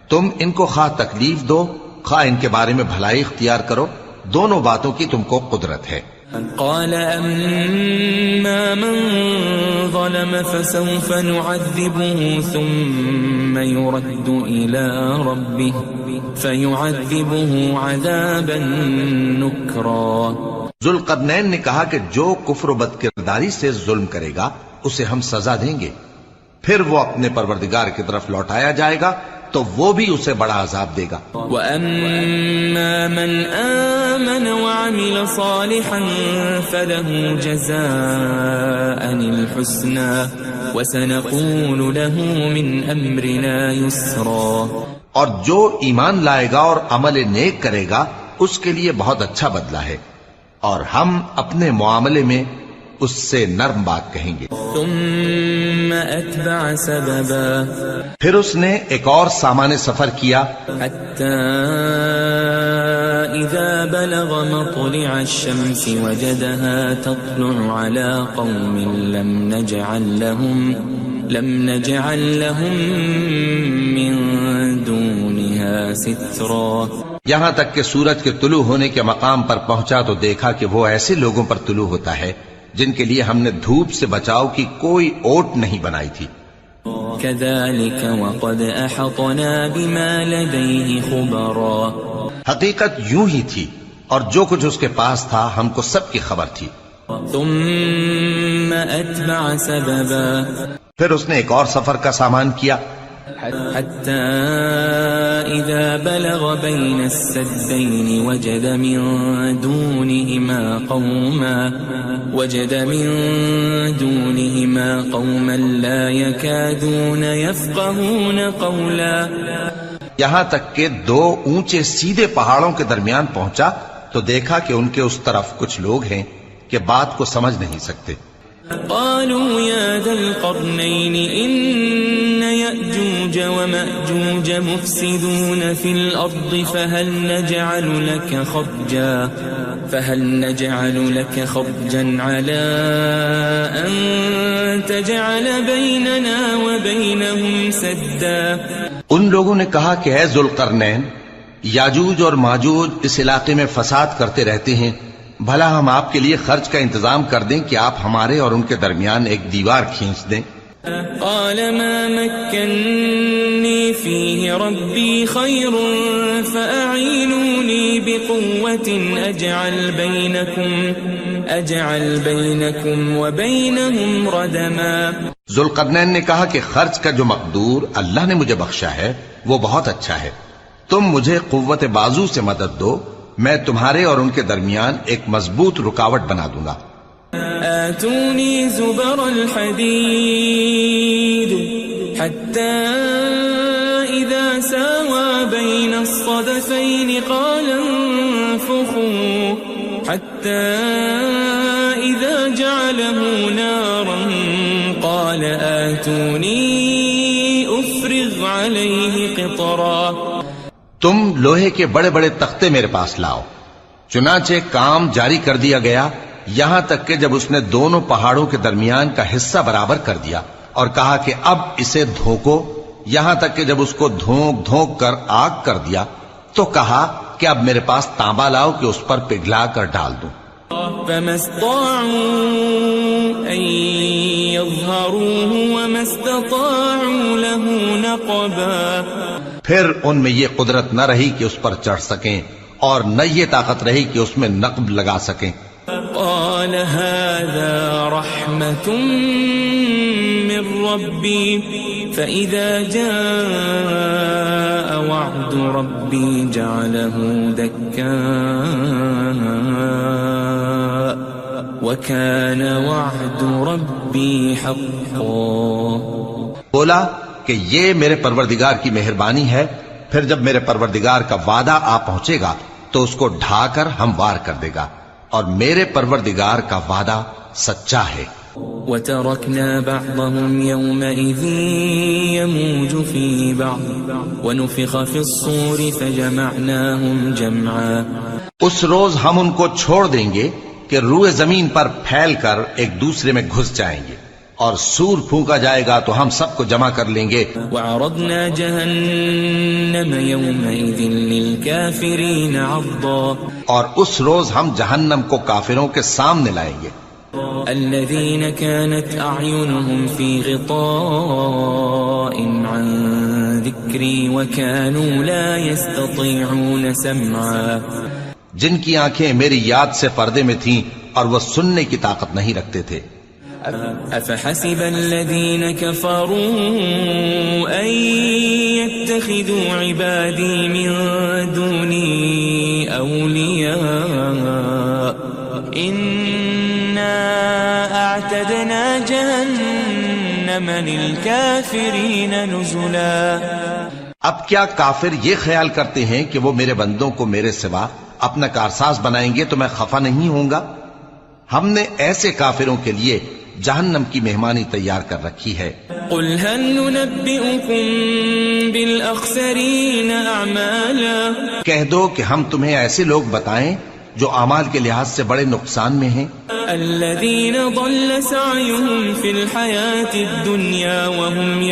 تم ان کو خواہ تکلیف دو خواہ ان کے بارے میں بھلائی اختیار کرو، دونوں باتوں کی تم کو قدرت ہے. قال أما من ظلم فسوف نعذبه ثم يرد إلى ربه فيعذبه عذابا نكرا. ذوالقرنین نے کہا کہ جو کفر و بد کرداری سے ظلم کرے گا اسے ہم سزا دیں گے، پھر وہ اپنے پروردگار کی طرف لوٹایا جائے گا تو وہ بھی اسے بڑا عذاب دے گا. وَأَمَّا مَنْ آمَنَ وَعَمِلَ صَالِحًا فَلَهُ جَزَاءً الْحُسْنَى وَسَنَقُولُ لَهُ مِنْ أَمْرِنَا يُسْرًا. اور جو ایمان لائے گا اور عمل نیک کرے گا اس کے لیے بہت اچھا بدلہ ہے، اور ہم اپنے معاملے میں اس سے نرم بات کہیں گے. ثم أتبع سببا. پھر اس نے ایک اور سامان سفر کیا حتى إذا بلغ مطلع الشمس وجدها تطلع على قوم لم نجعل لهم من دونها سترا. یہاں تک کہ سورج کے طلوع ہونے کے مقام پر پہنچا تو دیکھا کہ وہ ایسے لوگوں پر طلوع ہوتا ہے جن کے لیے ہم نے دھوپ سے بچاؤ کی کوئی اوٹ نہیں بنائی تھی. كذلك وقد أحطنا بما لديه خبرا. حقیقت یوں ہی تھی اور جو کچھ اس کے پاس تھا ہم کو سب کی خبر تھی. ثم أتبع سببا. پھر اس نے ایک اور سفر کا سامان کیا حتى إذا بلغ بين السدين وجد من دونهما قوما لا يكادون يفقهون قولا. یہاں تک کہ دو اونچے سیدھے پہاڑوں کے درمیان پہنچا تو دیکھا کہ ان کے اس طرف کچھ لوگ ہیں کہ بات کو سمجھ نہیں سکتے. قالوا يا ذا القرنين إن يأجوج ومأجوج مفسدون في الأرض فهل نجعل لك خرجا على أن تجعل بيننا وبينهم سدا. ان لوگوں نے کہا کہ اے ذوالقرنین، یاجوج اور ماجوج اس علاقے میں فساد کرتے رہتے ہیں، بھلا ہم آپ کے لیے خرچ کا انتظام کر دیں کہ آپ ہمارے اور ان کے درمیان ایک دیوار کھینچ دیں. قال ما مكنني فيه ربي خير فأعينوني بقوة أجعل بينكم وبينهم ردما. ذوالقرنین نے کہا کہ خرچ کا جو مقدور اللہ نے مجھے بخشا ہے وہ بہت اچھا ہے، تم مجھے قوت بازو سے مدد دو، میں تمہارے اور ان کے درمیان ایک مضبوط رکاوٹ بنا دوں گا. آتوني زبر الحديد حتى إذا ساوى بين الصدفين قال انفخوا حتى إذا جعله نارا قال آتوني أفرغ عليه قطرا. تم لوہے کے بڑے بڑے تختے میرے پاس لاؤ. چنانچہ کام جاری کر دیا گیا یہاں تک کہ جب اس نے دونوں پہاڑوں کے درمیان کا حصہ برابر کر دیا اور کہا کہ اب اسے دھوکو، یہاں تک کہ جب اس کو دھونک دھونک کر آگ کر دیا تو کہا کہ اب میرے پاس تانبا لاؤ کہ اس پر پگھلا کر ڈال دوں. فما استطاعوا أن يظهروه وما استطاعوا له نقبا. پھر ان میں یہ قدرت نہ رہی کہ اس پر چڑھ سکیں اور نہ یہ طاقت رہی کہ اس میں نقب لگا سکیں. قال هذا رحمة من ربي فإذا جاء وعد ربي جعله دكاء وكان وعد ربي حقا. بولا کہ یہ میرے پروردگار کی مہربانی ہے، پھر جب میرے پروردگار کا وعدہ آ پہنچے گا تو اس کو ڈھا کر ہموار کر دے گا، اور میرے پروردگار کا وعدہ سچا ہے. وَتَرَكْنَا بَعْضَهُمْ يَوْمَئِذٍ يَمُوجُ فِي بَعْضٍ وَنُفِخَ فِي الصُّورِ فَجَمَعْنَاهُمْ جَمْعًا. اس روز ہم ان کو چھوڑ دیں گے کہ روئے زمین پر پھیل کر ایک دوسرے میں گھس جائیں گے، اور سور پھونکا جائے گا تو ہم سب کو جمع کر لیں گے. وعرضنا جهنم يومئذ للكافرين عرضا اور اس روز ہم جہنم کو کافروں کے سامنے لائیں گے. الذين كانت أعينهم في غطاء عن ذكري وكانوا لا يستطيعون سمعا جن کی آنکھیں میری یاد سے پردے میں تھیں اور وہ سننے کی طاقت نہیں رکھتے تھے. أفحسب الذين كفروا أن يتخذوا عبادي من دوني أولياء إنا أعتدنا جهنم للكافرين نزلا. اب کیا کافر یہ خیال کرتے ہیں کہ وہ میرے بندوں کو میرے سوا اپنا کارساز بنائیں گے تو میں خفا نہیں ہوں گا؟ ہم نے ایسے کافروں کے لیے جہنم کی مہمانی تیار کر رکھی ہے. قل هل ننبئكم بالأخسرين أعمالا کہہ دو کہ ہم تمہیں ایسے لوگ بتائیں جو اعمال کے لحاظ سے بڑے نقصان میں ہیں. الذين ضل سعيهم في الحياة الدنيا وهم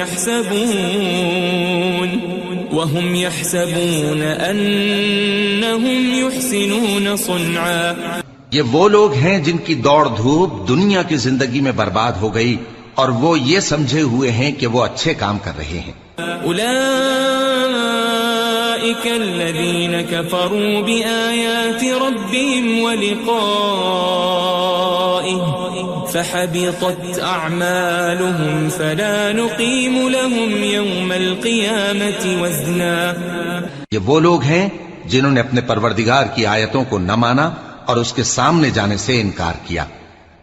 يحسبون أنهم يحسنون صنعا. یہ وہ لوگ ہیں جن کی دوڑ دھوپ دنیا کی زندگی میں برباد ہو گئی اور وہ یہ سمجھے ہوئے ہیں کہ وہ اچھے کام کر رہے ہیں. أولئك الذين كفروا بآيات ربهم ولقائه فحبطت أعمالهم فلا نقيم لهم يوم القيامة وزنا. یہ وہ لوگ ہیں جنہوں نے اپنے پروردگار کی آیتوں کو نہ مانا اور اس کے سامنے جانے سے انکار کیا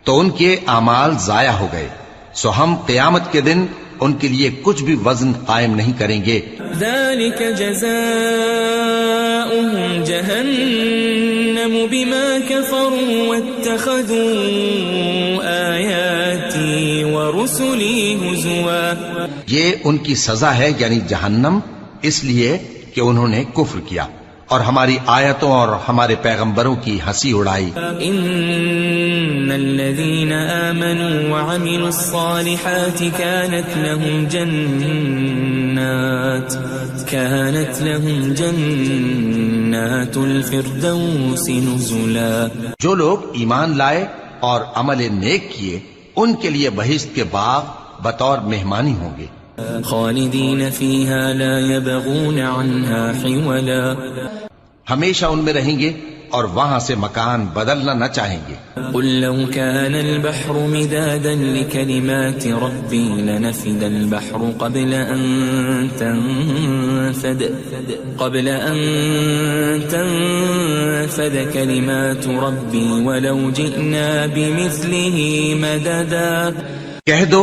تو ان کے اعمال ضائع ہو گئے، سو ہم قیامت کے دن ان کے لیے کچھ بھی وزن قائم نہیں کریں گے. ذلك جزاؤهم جهنم بما كفروا واتخذوا آياتي ورسلي هزوا. یہ ان کی سزا ہے یعنی جہنم، اس لیے کہ انہوں نے کفر کیا اور ہماری آیتوں اور ہمارے پیغمبروں کی ہنسی اڑائی. ان الذين آمنوا وعملوا الصالحات كانت لهم جنات الفردوس نزلا. جو لوگ ایمان لائے اور عمل نیک کیے ان کے لیے بہشت کے باغ بطور مہمانی ہوں گے. خالدین فیہا لا یبغون عنہا حولا. ہمیشہ ان میں رہیں گے اور وہاں سے مکان بدلنا نہ چاہیں گے. قل لو كان البحر مدادا لكلمات ربي لنفد البحر قبل أن تنفد كلمات ربي ولو جئنا بمثله مددا. کہہ دو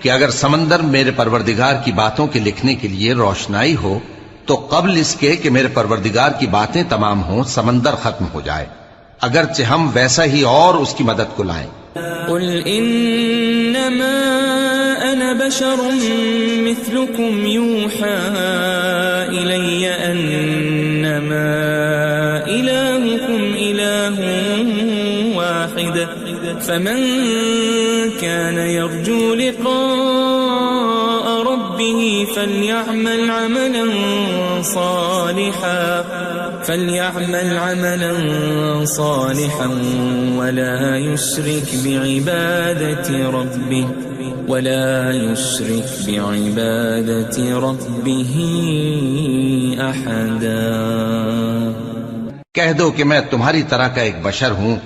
کہ اگر سمندر میرے پروردگار کی باتوں کے لکھنے کے لیے روشنائی ہو تو قبل اس کے کہ میرے پروردگار کی باتیں تمام ہوں سمندر ختم ہو جائے، اگرچہ ہم ویسا ہی اور اس کی مدد کو لائیں. قل انما انا بشر مثلكم يوحى الي انما الهكم اله واحد فمن كان يرجو لقاء ربه فليعمل عملا صالحا ولا يشرك بعبادة ربه أحدا. کہہ دو کہ میں تمہاری طرح کا ایک بشر ہوں،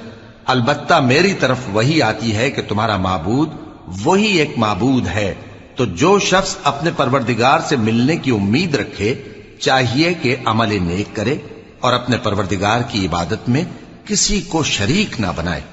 البتہ میری طرف وہی آتی ہے کہ تمہارا معبود وہی ایک معبود ہے. تو جو شخص اپنے پروردگار سے ملنے کی امید رکھے چاہیے کہ عمل نیک کرے اور اپنے پروردگار کی عبادت میں کسی کو شریک نہ بنائے.